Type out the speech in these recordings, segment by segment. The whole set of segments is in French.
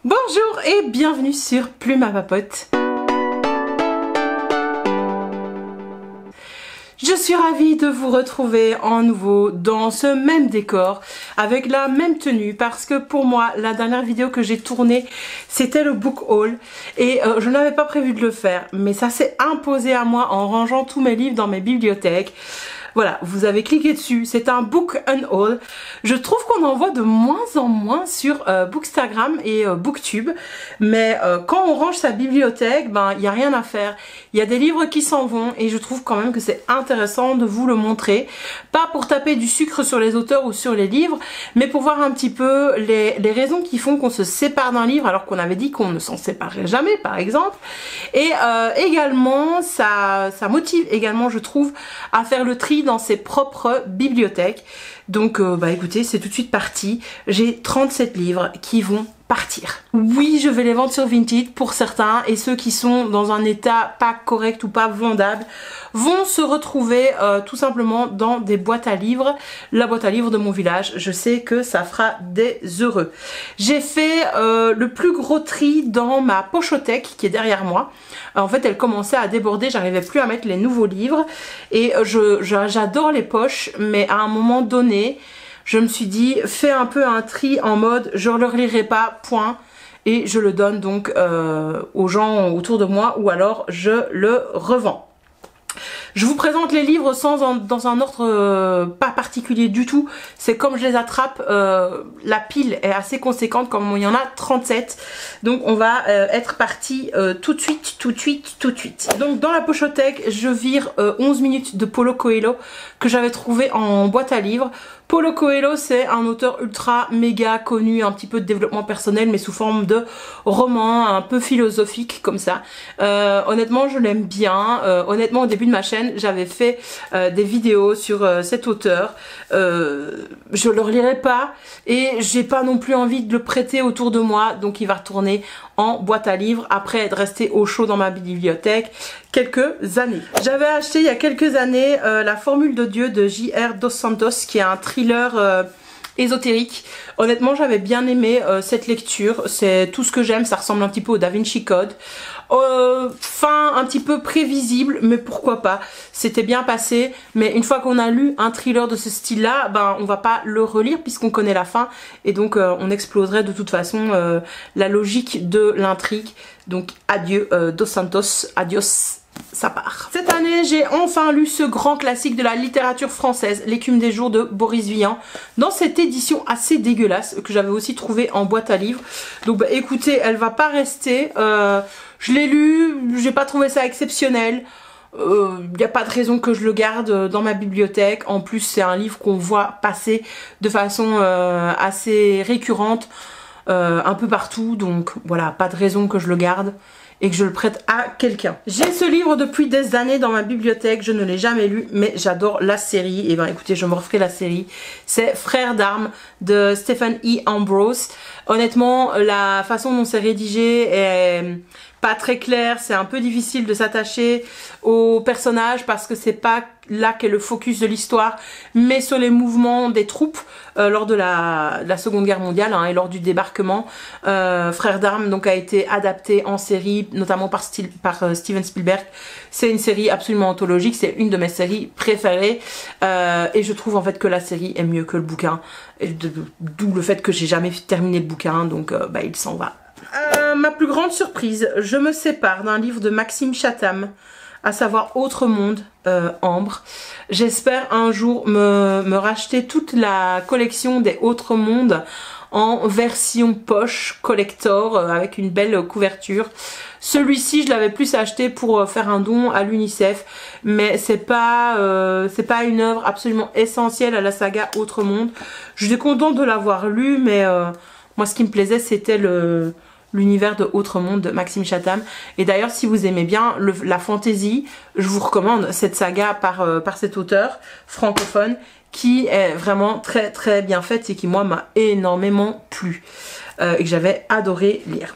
Bonjour et bienvenue sur Plume à Papote. Je suis ravie de vous retrouver en nouveau dans ce même décor avec la même tenue parce que pour moi la dernière vidéo que j'ai tournée c'était le book haul et je n'avais pas prévu de le faire mais ça s'est imposé à moi en rangeant tous mes livres dans mes bibliothèques. Voilà, vous avez cliqué dessus, c'est un book haul. Je trouve qu'on en voit de moins en moins sur Bookstagram et Booktube, mais quand on range sa bibliothèque, ben il n'y a rien à faire. Il y a des livres qui s'en vont et je trouve quand même que c'est intéressant de vous le montrer. Pas pour taper du sucre sur les auteurs ou sur les livres, mais pour voir un petit peu les raisons qui font qu'on se sépare d'un livre alors qu'on avait dit qu'on ne s'en séparerait jamais par exemple. Et également, ça motive également je trouve à faire le tri dans ses propres bibliothèques. Donc bah écoutez, c'est tout de suite parti. J'ai 37 livres qui vont partir. Oui, je vais les vendre sur Vinted pour certains et ceux qui sont dans un état pas correct ou pas vendable vont se retrouver tout simplement dans des boîtes à livres. La boîte à livres de mon village, je sais que ça fera des heureux. J'ai fait le plus gros tri dans ma pochothèque qui est derrière moi. En fait, elle commençait à déborder, j'arrivais plus à mettre les nouveaux livres et j'adore les poches, mais à un moment donné, je me suis dit, fais un peu un tri en mode je ne le relirai pas, point. Et je le donne donc aux gens autour de moi ou alors je le revends. Je vous présente les livres dans un ordre pas particulier du tout. C'est comme je les attrape, la pile est assez conséquente, comme il y en a 37. Donc on va être parti tout de suite. Donc dans la pochothèque, je vire 11 minutes de Paulo Coelho que j'avais trouvé en boîte à livres. Paulo Coelho, c'est un auteur ultra méga connu, un petit peu de développement personnel, mais sous forme de roman, un peu philosophique comme ça. Honnêtement, je l'aime bien. Honnêtement, au début de ma chaîne, j'avais fait des vidéos sur cet auteur. Je le relirai pas et j'ai pas non plus envie de le prêter autour de moi, donc il va retourner en boîte à livres après être resté au chaud dans ma bibliothèque quelques années. J'avais acheté il y a quelques années La Formule de Dieu de J.R. Dos Santos qui est un thriller ésotérique. Honnêtement, j'avais bien aimé cette lecture. C'est tout ce que j'aime. Ça ressemble un petit peu au Da Vinci Code. Fin un petit peu prévisible, mais pourquoi pas. C'était bien passé. Mais une fois qu'on a lu un thriller de ce style-là, ben on va pas le relire puisqu'on connaît la fin. Et donc on exploserait de toute façon la logique de l'intrigue. Donc adieu Dos Santos, adios. Ça part. Cette année, j'ai enfin lu ce grand classique de la littérature française, L'écume des jours de Boris Vian, dans cette édition assez dégueulasse que j'avais aussi trouvée en boîte à livres. Donc bah, écoutez, elle va pas rester. Je l'ai lu, j'ai pas trouvé ça exceptionnel. Il n'y a pas de raison que je le garde dans ma bibliothèque. En plus, c'est un livre qu'on voit passer de façon assez récurrente un peu partout. Donc voilà, pas de raison que je le garde et que je le prête à quelqu'un. J'ai ce livre depuis des années dans ma bibliothèque, je ne l'ai jamais lu, mais j'adore la série. Et ben écoutez, je me referai la série. C'est Frères d'armes de Stephen E. Ambrose. Honnêtement, la façon dont c'est rédigé est pas très clair, c'est un peu difficile de s'attacher aux personnages parce que c'est pas là qu'est le focus de l'histoire, mais sur les mouvements des troupes lors de la Seconde Guerre mondiale et lors du débarquement. Frères d'armes donc a été adapté en série, notamment par Steven Spielberg. C'est une série absolument anthologique, c'est une de mes séries préférées et je trouve en fait que la série est mieux que le bouquin, d'où le fait que j'ai jamais terminé le bouquin, donc bah, il s'en va. Ma plus grande surprise, je me sépare d'un livre de Maxime Chatham, à savoir Autre Monde, Ambre. J'espère un jour me racheter toute la collection des Autres Mondes en version poche collector avec une belle couverture. Celui-ci, je l'avais plus acheté pour faire un don à l'UNICEF, mais c'est pas une œuvre absolument essentielle à la saga Autre Monde. Je suis contente de l'avoir lu, mais moi ce qui me plaisait c'était l'univers de Autre Monde de Maxime Chatham. Et d'ailleurs, si vous aimez bien la fantasy, je vous recommande cette saga par cet auteur francophone qui est vraiment très très bien faite et qui moi m'a énormément plu et que j'avais adoré lire.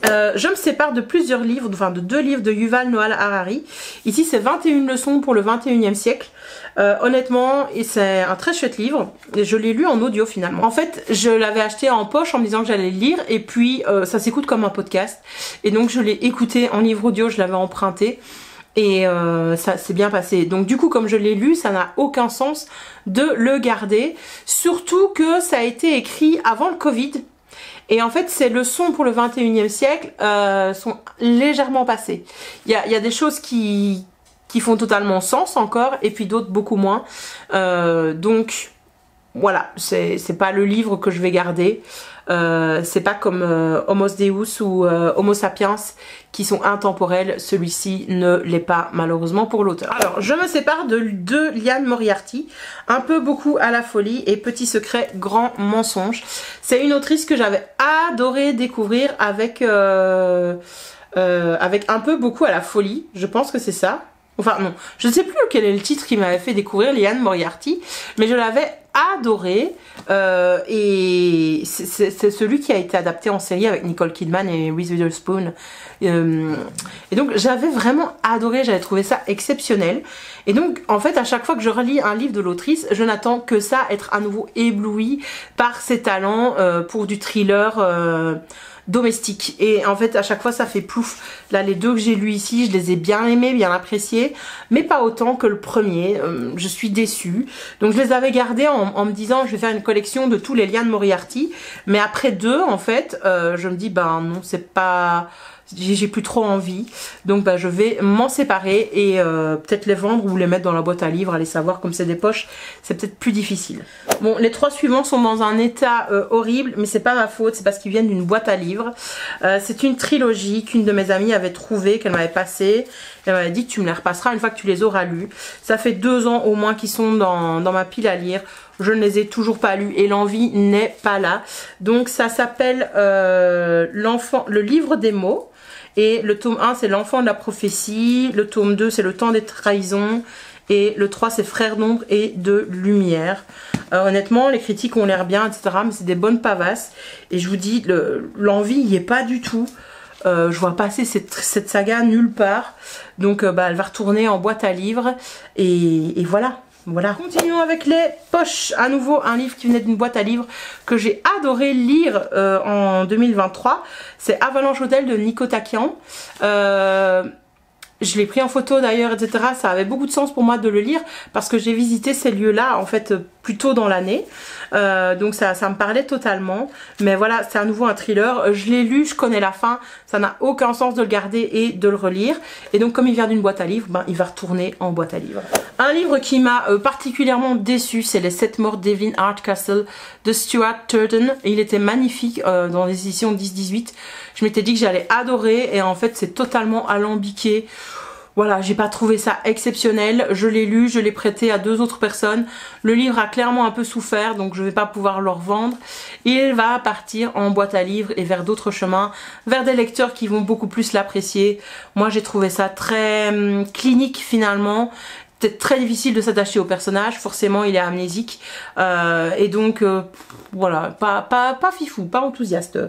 Je me sépare de plusieurs livres, enfin de 2 livres de Yuval Noah Harari. Ici c'est 21 leçons pour le 21e siècle. Honnêtement, c'est un très chouette livre. Et je l'ai lu en audio finalement. En fait, je l'avais acheté en poche en me disant que j'allais le lire. Et puis ça s'écoute comme un podcast. Et donc je l'ai écouté en livre audio, je l'avais emprunté. Et ça s'est bien passé. Donc du coup, comme je l'ai lu, ça n'a aucun sens de le garder. Surtout que ça a été écrit avant le Covid. Et en fait, ces leçons pour le 21e siècle sont légèrement passées. Il y a des choses qui font totalement sens encore, et puis d'autres beaucoup moins. Donc, voilà, c'est pas le livre que je vais garder. C'est pas comme Homo Deus ou Homo Sapiens qui sont intemporels. Celui-ci ne l'est pas malheureusement pour l'auteur. Alors je me sépare de Liane Moriarty, Un peu beaucoup à la folie et Petit secret grand mensonge. C'est une autrice que j'avais adoré découvrir avec Un peu beaucoup à la folie. Je pense que c'est ça. Enfin non, je ne sais plus quel est le titre qui m'avait fait découvrir Liane Moriarty, mais je l'avais adoré et c'est celui qui a été adapté en série avec Nicole Kidman et Reese Witherspoon. Et donc j'avais vraiment adoré, j'avais trouvé ça exceptionnel. Et donc en fait à chaque fois que je relis un livre de l'autrice, je n'attends que ça, être à nouveau ébloui par ses talents pour du thriller domestique. Et en fait à chaque fois ça fait plouf. Là les 2 que j'ai lus ici, je les ai bien aimés, bien appréciés, mais pas autant que le premier. Je suis déçue. Donc je les avais gardés en me disant je vais faire une collection de tous les Liane Moriarty, mais après 2 en fait je me dis ben non, c'est pas, j'ai plus trop envie, donc bah, je vais m'en séparer et peut-être les vendre ou les mettre dans la boîte à livres, allez savoir, comme c'est des poches c'est peut-être plus difficile. Bon, les 3 suivants sont dans un état horrible, mais c'est pas ma faute, c'est parce qu'ils viennent d'une boîte à livres. C'est une trilogie qu'une de mes amies avait trouvée, qu'elle m'avait passée. Elle m'avait dit que tu me les repasseras une fois que tu les auras lus. Ça fait 2 ans au moins qu'ils sont dans ma pile à lire. Je ne les ai toujours pas lus et l'envie n'est pas là. Donc ça s'appelle le livre des mots. Et le tome 1 c'est l'enfant de la prophétie. Le tome 2 c'est le temps des trahisons. Et le 3 c'est frères d'ombre et de lumière. Honnêtement les critiques ont l'air bien, etc. Mais c'est des bonnes pavasses. Et je vous dis, l'envie n'y est pas du tout. Je vois passer cette saga nulle part. Donc bah, elle va retourner en boîte à livres. Et voilà. Voilà. Continuons avec les poches. À nouveau un livre qui venait d'une boîte à livres que j'ai adoré lire en 2023. C'est Avalanche Hotel de Nico Takian. Je l'ai pris en photo d'ailleurs, etc. Ça avait beaucoup de sens pour moi de le lire parce que j'ai visité ces lieux-là en fait plus tôt dans l'année. Donc ça me parlait totalement. Mais voilà, c'est à nouveau un thriller. Je l'ai lu, je connais la fin. Ça n'a aucun sens de le garder et de le relire. Et donc comme il vient d'une boîte à livres, ben, il va retourner en boîte à livres. Un livre qui m'a particulièrement déçue, c'est Les 7 morts d'Evelyn Hardcastle de Stuart Turton. Il était magnifique dans les éditions 10-18. Je m'étais dit que j'allais adorer et en fait c'est totalement alambiqué. Voilà, j'ai pas trouvé ça exceptionnel. Je l'ai lu, je l'ai prêté à 2 autres personnes. Le livre a clairement un peu souffert, donc je vais pas pouvoir le revendre. Il va partir en boîte à livres et vers d'autres chemins, vers des lecteurs qui vont beaucoup plus l'apprécier. Moi j'ai trouvé ça très clinique finalement. C'est très difficile de s'attacher au personnage, forcément il est amnésique. Et donc voilà, pas fifou, pas enthousiaste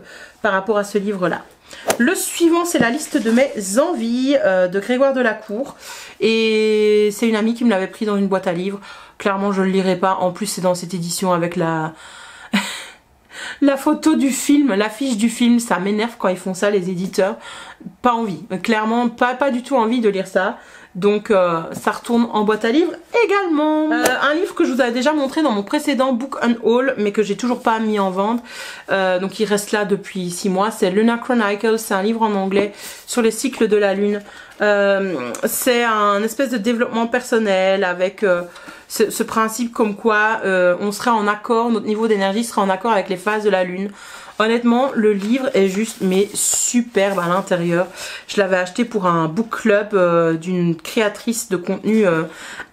par rapport à ce livre-là. Le suivant c'est la liste de mes envies de Grégoire Delacour et c'est une amie qui me l'avait pris dans une boîte à livres. Clairement je ne le lirai pas, en plus c'est dans cette édition avec la photo du film, l'affiche du film, ça m'énerve quand ils font ça les éditeurs. Pas envie, clairement pas du tout envie de lire ça. Donc ça retourne en boîte à livres également. Un livre que je vous avais déjà montré dans mon précédent Book and Haul mais que j'ai toujours pas mis en vente. Donc il reste là depuis 6 mois. C'est Lunar Chronicles, c'est un livre en anglais sur les cycles de la lune. C'est un espèce de développement personnel avec ce principe comme quoi on sera en accord, notre niveau d'énergie sera en accord avec les phases de la lune. Honnêtement, le livre est juste mais superbe à l'intérieur. Je l'avais acheté pour un book club d'une créatrice de contenu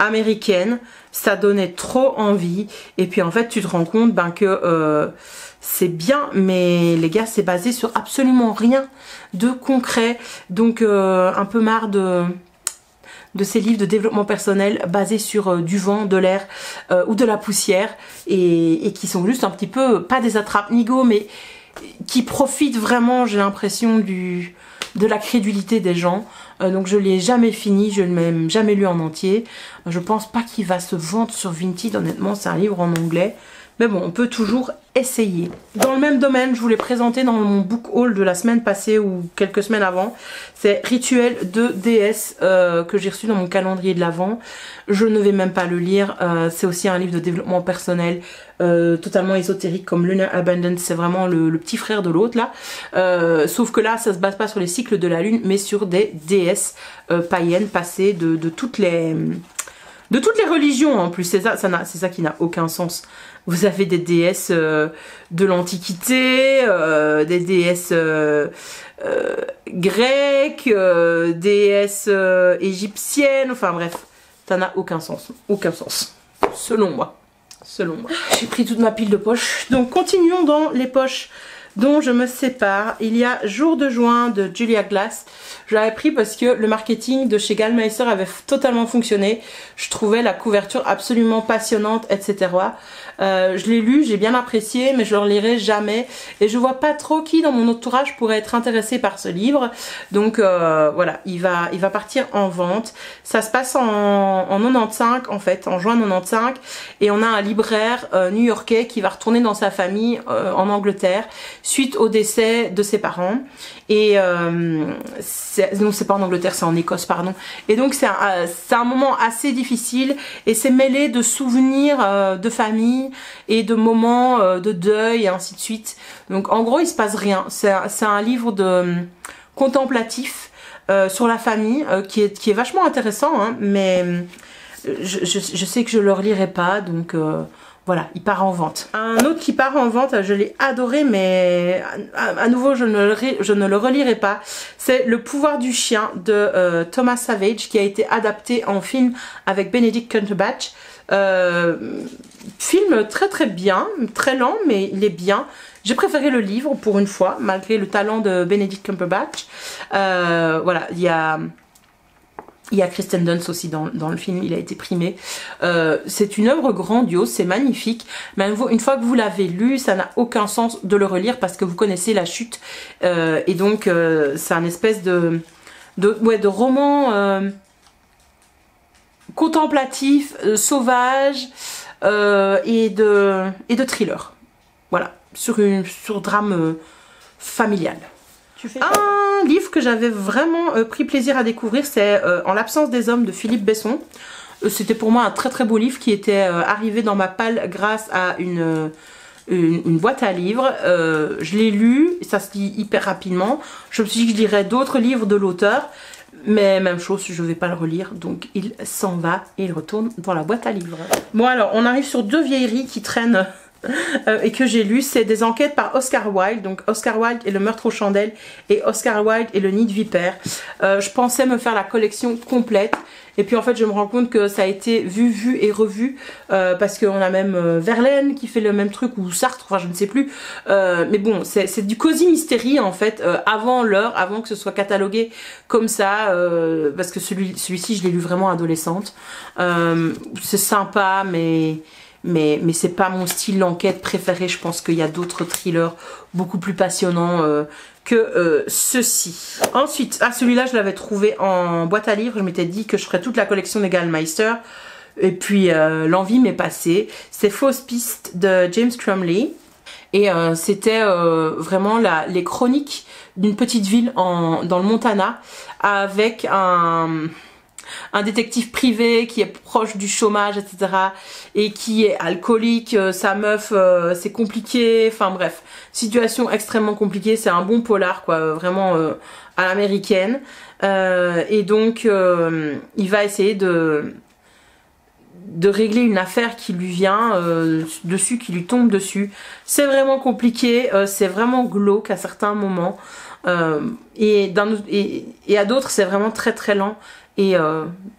américaine. Ça donnait trop envie. Et puis en fait, tu te rends compte que c'est bien, mais les gars, c'est basé sur absolument rien de concret. Donc un peu marre de ces livres de développement personnel basés sur du vent, de l'air ou de la poussière et qui sont juste un petit peu, pas des attrape-nigo, mais qui profite vraiment, j'ai l'impression, de la crédulité des gens. Donc je l'ai jamais fini, je ne l'ai même jamais lu en entier. Je pense pas qu'il va se vendre sur Vinted, honnêtement c'est un livre en anglais. Mais bon, on peut toujours essayer. Dans le même domaine, je vous l'ai présenté dans mon book haul de la semaine passée ou quelques semaines avant. C'est Rituel de déesse que j'ai reçu dans mon calendrier de l'Avent. Je ne vais même pas le lire. C'est aussi un livre de développement personnel totalement ésotérique comme Lunar Abundance. C'est vraiment le petit frère de l'autre là. Sauf que là, ça se base pas sur les cycles de la lune, mais sur des déesses païennes passées de toutes les religions en plus. C'est ça qui n'a aucun sens. Vous avez des déesses de l'Antiquité, des déesses grecques, déesses égyptiennes, enfin bref, ça n'a aucun sens, selon moi. J'ai pris toute ma pile de poches, donc continuons dans les poches dont je me sépare. Il y a Jour de juin de Julia Glass. Je l'avais pris parce que le marketing de chez Gallmeister avait totalement fonctionné. Je trouvais la couverture absolument passionnante, etc. Je l'ai lu, j'ai bien apprécié, mais je le relirai jamais. Et je vois pas trop qui dans mon entourage pourrait être intéressé par ce livre. Donc voilà, il va partir en vente. Ça se passe en 95 en fait, en juin 95. Et on a un libraire new-yorkais qui va retourner dans sa famille en Angleterre suite au décès de ses parents. Et non, c'est pas en Angleterre, c'est en Écosse, pardon. Et donc c'est un moment assez difficile et c'est mêlé de souvenirs de famille et de moments de deuil et ainsi de suite. Donc en gros il se passe rien. C'est un livre de contemplatif sur la famille qui est vachement intéressant, hein, mais je sais que je le relirai pas, donc voilà, il part en vente. Un autre qui part en vente, je l'ai adoré, mais à nouveau je ne le relirai pas. C'est Le pouvoir du chien de Thomas Savage, qui a été adapté en film avec Benedict Cumberbatch. Film très très bien, très lent mais il est bien. J'ai préféré le livre pour une fois, malgré le talent de Benedict Cumberbatch. Voilà, il y a Kristen Dunst aussi dans le film, il a été primé. C'est une œuvre grandiose, c'est magnifique. Mais une fois que vous l'avez lu, ça n'a aucun sens de le relire parce que vous connaissez la chute. Et donc c'est un espèce de roman contemplatif, sauvage et de thriller. Voilà, sur drame familial. Un livre que j'avais vraiment pris plaisir à découvrir, c'est En l'absence des hommes de Philippe Besson. C'était pour moi un très très beau livre qui était arrivé dans ma palle grâce à une boîte à livres. Je l'ai lu, ça se lit hyper rapidement. Je me suis dit que je lirais d'autres livres de l'auteur, mais même chose, je ne vais pas le relire, donc il s'en va et il retourne dans la boîte à livres. Bon alors, on arrive sur deux vieilleries qui traînent et que j'ai lu. C'est des enquêtes par Oscar Wilde, donc Oscar Wilde et le meurtre aux chandelles et Oscar Wilde et le nid de vipère. Je pensais me faire la collection complète et puis en fait je me rends compte que ça a été vu et revu parce qu'on a même Verlaine qui fait le même truc, ou Sartre, enfin je ne sais plus, mais bon c'est du cosy mystery en fait, avant l'heure, avant que ce soit catalogué comme ça, parce que celui-ci je l'ai lu vraiment adolescente. C'est sympa mais c'est pas mon style d'enquête préféré. Je pense qu'il y a d'autres thrillers beaucoup plus passionnants que ceci. Ensuite, celui-là je l'avais trouvé en boîte à livres. Je m'étais dit que je ferais toute la collection des Gallmeister. Et puis l'envie m'est passée. C'est Fausse piste de James Crumley. Et c'était vraiment les chroniques d'une petite ville dans le Montana, avec un détective privé qui est proche du chômage, etc. et qui est alcoolique, sa meuf, c'est compliqué, enfin bref, situation extrêmement compliquée. C'est un bon polar quoi, vraiment à l'américaine. Et donc il va essayer de régler une affaire qui lui vient dessus, qui lui tombe dessus. C'est vraiment compliqué, c'est vraiment glauque à certains moments, et à d'autres c'est vraiment très très lent et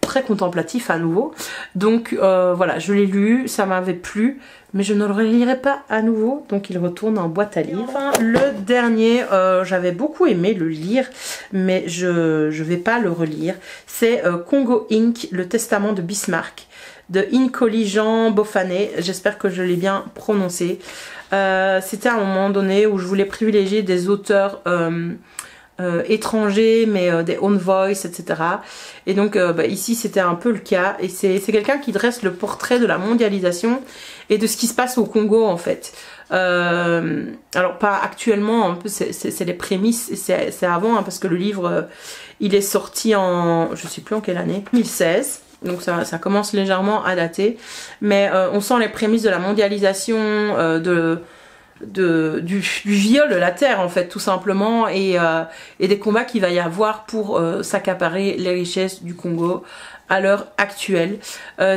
très contemplatif à nouveau. Donc voilà, je l'ai lu, ça m'avait plu, mais je ne le relirai pas à nouveau, donc il retourne en boîte à livres. Enfin, le dernier, j'avais beaucoup aimé le lire, mais je vais pas le relire. C'est Congo Inc., le testament de Bismarck de Incolligent Bofané. J'espère que je l'ai bien prononcé. C'était à un moment donné où je voulais privilégier des auteurs étrangers, mais des own voice, etc. Et donc ici c'était un peu le cas. Et c'est quelqu'un qui dresse le portrait de la mondialisation et de ce qui se passe au Congo en fait. Alors pas actuellement, un peu c'est les prémices, c'est avant, hein, parce que le livre il est sorti en, je sais plus en quelle année, 2016. Donc ça commence légèrement à dater, mais on sent les prémices de la mondialisation, du viol de la terre en fait, tout simplement, et des combats qu'il va y avoir pour s'accaparer les richesses du Congo à l'heure actuelle.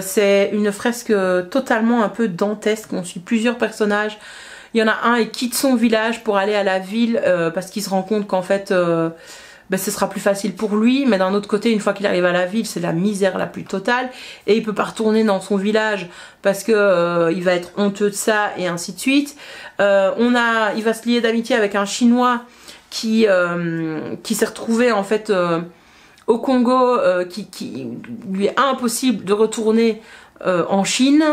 C'est une fresque totalement un peu dantesque. On suit plusieurs personnages. Il y en a un qui quitte son village pour aller à la ville parce qu'il se rend compte qu'en fait ce sera plus facile pour lui, mais d'un autre côté, une fois qu'il arrive à la ville, c'est la misère la plus totale et il peut pas retourner dans son village parce que il va être honteux de ça et ainsi de suite. Il va se lier d'amitié avec un Chinois qui s'est retrouvé en fait au Congo, qui lui est impossible de retourner en Chine.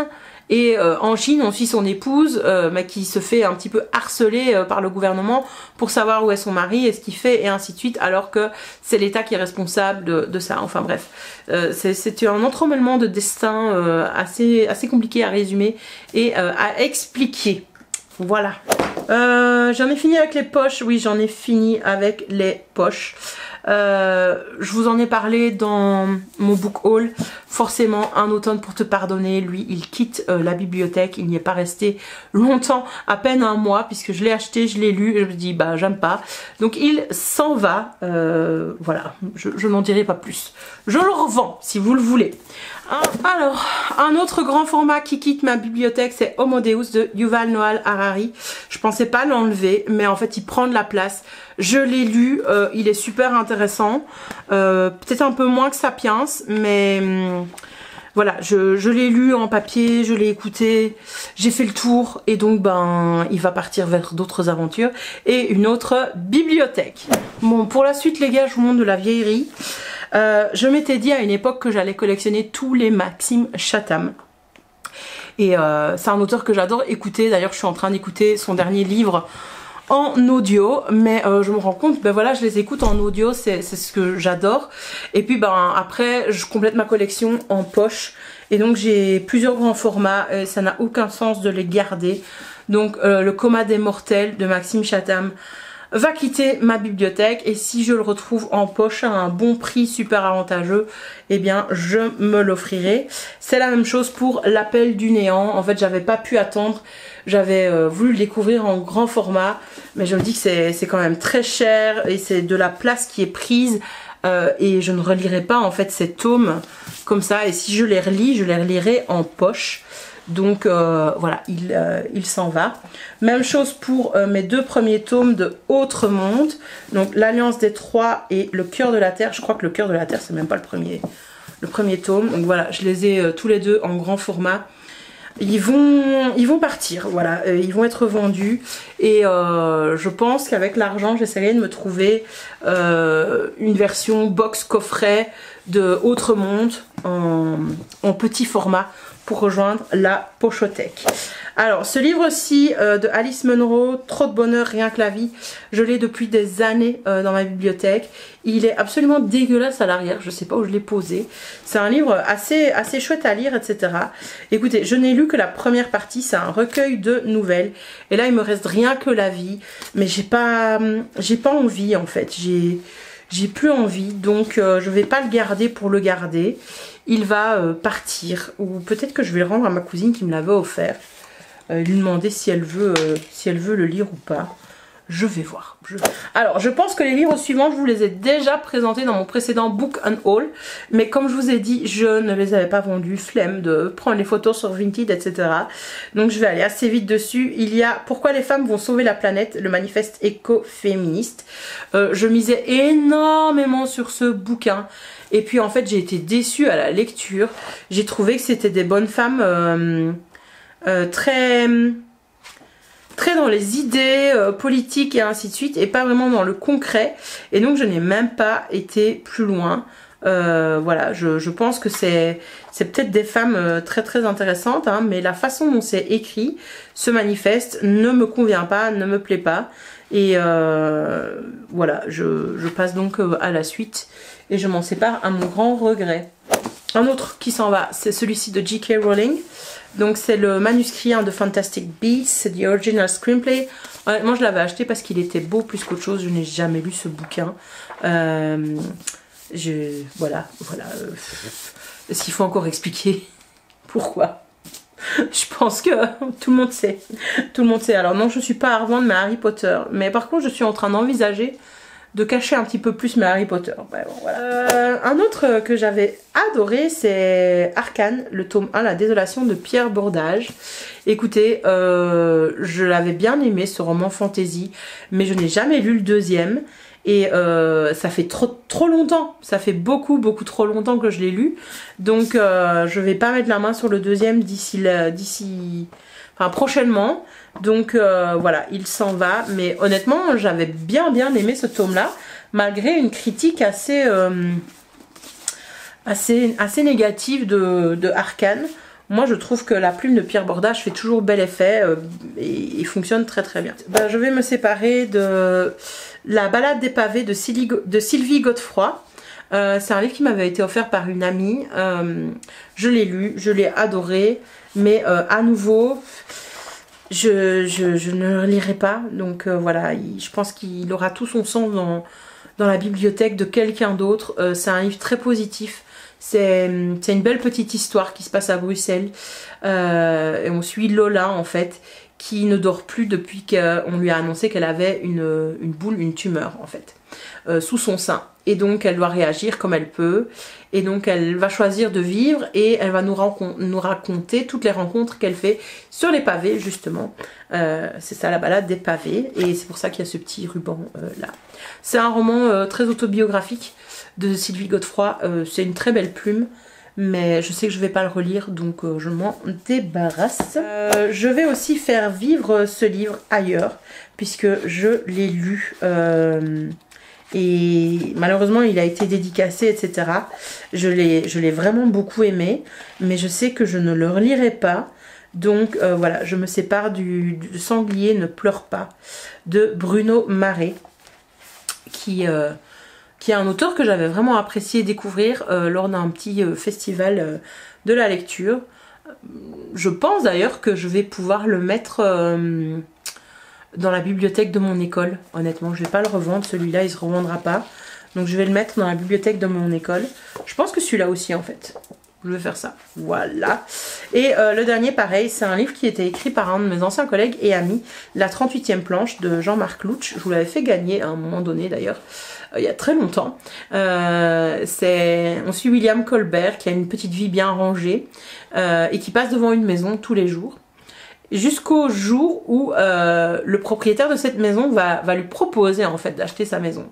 Et en Chine, on suit son épouse, mais qui se fait un petit peu harceler par le gouvernement pour savoir où est son mari et ce qu'il fait, et ainsi de suite, alors que c'est l'État qui est responsable de ça. Enfin bref, c'est un entremêlement de destin assez compliqué à résumer et à expliquer. Voilà. J'en ai fini avec les poches. Oui, j'en ai fini avec les poches. Je vous en ai parlé dans mon book haul. Forcément, Un automne pour te pardonner, lui il quitte la bibliothèque. Il n'y est pas resté longtemps, à peine un mois, puisque je l'ai acheté, je l'ai lu et je me dis bah j'aime pas, donc il s'en va. Voilà, je n'en dirai pas plus, je le revends si vous le voulez. Alors, un autre grand format qui quitte ma bibliothèque, c'est Homo Deus de Yuval Noah Harari. Je pensais pas l'enlever, mais en fait il prend de la place. Je l'ai lu, il est super intéressant, peut-être un peu moins que Sapiens, mais voilà, je l'ai lu en papier, je l'ai écouté, j'ai fait le tour, et donc il va partir vers d'autres aventures et une autre bibliothèque. Bon, pour la suite les gars, je vous montre de la vieillerie. Je m'étais dit à une époque que j'allais collectionner tous les Maxime Chatham. Et c'est un auteur que j'adore écouter. D'ailleurs, je suis en train d'écouter son dernier livre en audio, mais je me rends compte, voilà, je les écoute en audio, c'est ce que j'adore. Et puis après, je complète ma collection en poche. Et donc j'ai plusieurs grands formats, ça n'a aucun sens de les garder. Donc le Coma des mortels de Maxime Chatham va quitter ma bibliothèque, et si je le retrouve en poche à un bon prix super avantageux, eh bien je me l'offrirai. C'est la même chose pour L'appel du néant. En fait, j'avais pas pu attendre, j'avais voulu le découvrir en grand format, mais je me dis que c'est quand même très cher et c'est de la place qui est prise, et je ne relirai pas en fait ces tomes comme ça, et si je les relis, je les relirai en poche. Donc voilà, il s'en va. Même chose pour mes deux premiers tomes de Autre Monde, donc L'Alliance des Trois et Le Cœur de la Terre. Je crois que Le Cœur de la Terre, c'est même pas le premier tome. Donc voilà, je les ai tous les deux en grand format. Ils vont partir, voilà, ils vont être vendus, et je pense qu'avec l'argent, j'essaierai de me trouver une version box coffret de Autre Monde en petit format pour rejoindre la pochothèque. Alors, ce livre-ci de Alice Munro, Trop de bonheur, rien que la vie, je l'ai depuis des années dans ma bibliothèque. Il est absolument dégueulasse à l'arrière, je sais pas où je l'ai posé. C'est un livre assez chouette à lire, etc. Écoutez, je n'ai lu que la première partie, c'est un recueil de nouvelles. Et là, il me reste rien que la vie, mais j'ai pas envie en fait. J'ai plus envie, donc je vais pas le garder pour le garder. Il va partir, ou peut-être que je vais le rendre à ma cousine qui me l'avait offert. Lui demander si elle veut le lire ou pas. Je vais voir. Alors, je pense que les livres suivants, je vous les ai déjà présentés dans mon précédent book and haul, mais comme je vous ai dit, je ne les avais pas vendus, flemme de prendre les photos sur Vinted, etc. Donc je vais aller assez vite dessus. Il y a Pourquoi les femmes vont sauver la planète, le manifeste écoféministe. Je misais énormément sur ce bouquin, et puis en fait j'ai été déçue à la lecture. J'ai trouvé que c'était des bonnes femmes très dans les idées politiques et ainsi de suite, et pas vraiment dans le concret, et donc je n'ai même pas été plus loin. Voilà, je pense que c'est peut-être des femmes très intéressantes, hein, mais la façon dont c'est écrit, ce manifeste, ne me convient pas, ne me plaît pas. Et voilà, je passe donc à la suite et je m'en sépare à mon grand regret. Un autre qui s'en va, c'est celui-ci de J.K. Rowling. Donc c'est le manuscrit de Fantastic Beasts, c'est The Original Screenplay. Moi je l'avais acheté parce qu'il était beau plus qu'autre chose, je n'ai jamais lu ce bouquin. Voilà. Est-ce qu'il faut encore expliquer pourquoi? Je pense que tout le monde sait. Tout le monde sait. Alors non, je ne suis pas à revendre mes Harry Potter. Mais par contre, je suis en train d'envisager de cacher un petit peu plus mes Harry Potter. Ouais, bon, voilà. Un autre que j'avais adoré, c'est Arcane, le tome 1, La Désolation de Pierre Bordage. Écoutez, je l'avais bien aimé, ce roman fantasy, mais je n'ai jamais lu le deuxième. Et ça fait trop longtemps, ça fait beaucoup trop longtemps que je l'ai lu. Donc je vais pas mettre la main sur le deuxième enfin prochainement. Donc voilà, il s'en va. Mais honnêtement, j'avais bien aimé ce tome-là, malgré une critique assez négative de Arcane. Moi je trouve que la plume de Pierre Bordage fait toujours bel effet et fonctionne très bien. Ben, je vais me séparer de La Balade des pavés de Sylvie Godefroy. C'est un livre qui m'avait été offert par une amie. Je l'ai lu, je l'ai adoré, mais à nouveau, je ne le lirai pas. Donc voilà, je pense qu'il aura tout son sens dans la bibliothèque de quelqu'un d'autre. C'est un livre très positif. C'est une belle petite histoire qui se passe à Bruxelles. Et on suit Lola en fait, qui ne dort plus depuis qu'on lui a annoncé qu'elle avait une tumeur en fait, sous son sein. Et donc elle doit réagir comme elle peut. Et donc elle va choisir de vivre et elle va nous raconter toutes les rencontres qu'elle fait sur les pavés justement. C'est ça, la balade des pavés. Et c'est pour ça qu'il y a ce petit ruban là. C'est un roman très autobiographique de Sylvie Godefroy. C'est une très belle plume. Mais je sais que je vais pas le relire, donc je m'en débarrasse. Je vais aussi faire vivre ce livre ailleurs, puisque je l'ai lu. Et malheureusement, il a été dédicacé, etc. Je l'ai vraiment beaucoup aimé, mais je sais que je ne le relirai pas. Donc voilà, je me sépare du Sanglier ne pleure pas, de Bruno Marais, qui est un auteur que j'avais vraiment apprécié découvrir lors d'un petit festival de la lecture. Je pense d'ailleurs que je vais pouvoir le mettre dans la bibliothèque de mon école. Honnêtement, je vais pas le revendre, celui-là il se revendra pas. Donc je vais le mettre dans la bibliothèque de mon école. Je pense que celui-là aussi en fait. Je vais faire ça. Voilà. Et le dernier, pareil, c'est un livre qui était écrit par un de mes anciens collègues et amis. La 38e planche de Jean-Marc Louch. Je vous l'avais fait gagner à un moment donné d'ailleurs. Il y a très longtemps. On suit William Colbert qui a une petite vie bien rangée et qui passe devant une maison tous les jours. Jusqu'au jour où le propriétaire de cette maison va lui proposer en fait d'acheter sa maison.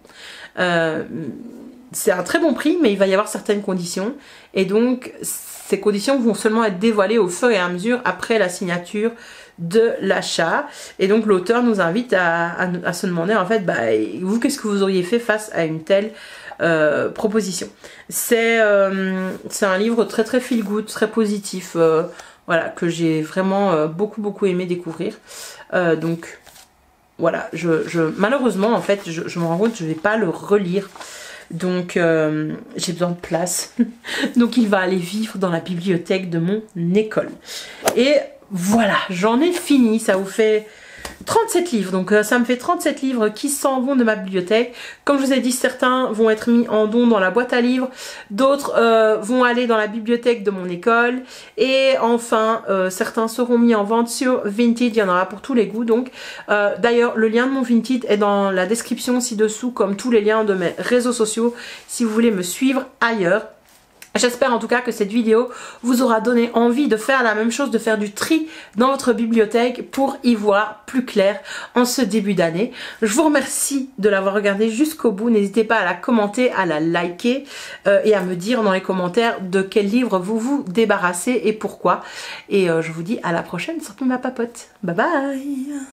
C'est un très bon prix, mais il va y avoir certaines conditions. Et donc, ces conditions vont seulement être dévoilées au fur et à mesure après la signature de l'achat. Et donc, l'auteur nous invite à se demander, en fait, bah, vous, qu'est-ce que vous auriez fait face à une telle proposition? C'est un livre très feel good, très positif, voilà, que j'ai vraiment beaucoup aimé découvrir. Donc, voilà, malheureusement, en fait, je me rends compte que je ne vais pas le relire. Donc j'ai besoin de place. Donc il va aller vivre dans la bibliothèque de mon école. Et voilà, j'en ai fini. Ça vous fait 37 livres. Donc ça me fait 37 livres qui s'en vont de ma bibliothèque. Comme je vous ai dit, certains vont être mis en don dans la boîte à livres. D'autres vont aller dans la bibliothèque de mon école. Et enfin, certains seront mis en vente sur Vinted. Il y en aura pour tous les goûts. Donc d'ailleurs, le lien de mon Vinted est dans la description ci-dessous, comme tous les liens de mes réseaux sociaux, si vous voulez me suivre ailleurs. J'espère en tout cas que cette vidéo vous aura donné envie de faire la même chose, de faire du tri dans votre bibliothèque pour y voir plus clair en ce début d'année. Je vous remercie de l'avoir regardé jusqu'au bout. N'hésitez pas à la commenter, à la liker et à me dire dans les commentaires de quel livre vous vous débarrassez et pourquoi. Et je vous dis à la prochaine sur Ma Papote. Bye bye!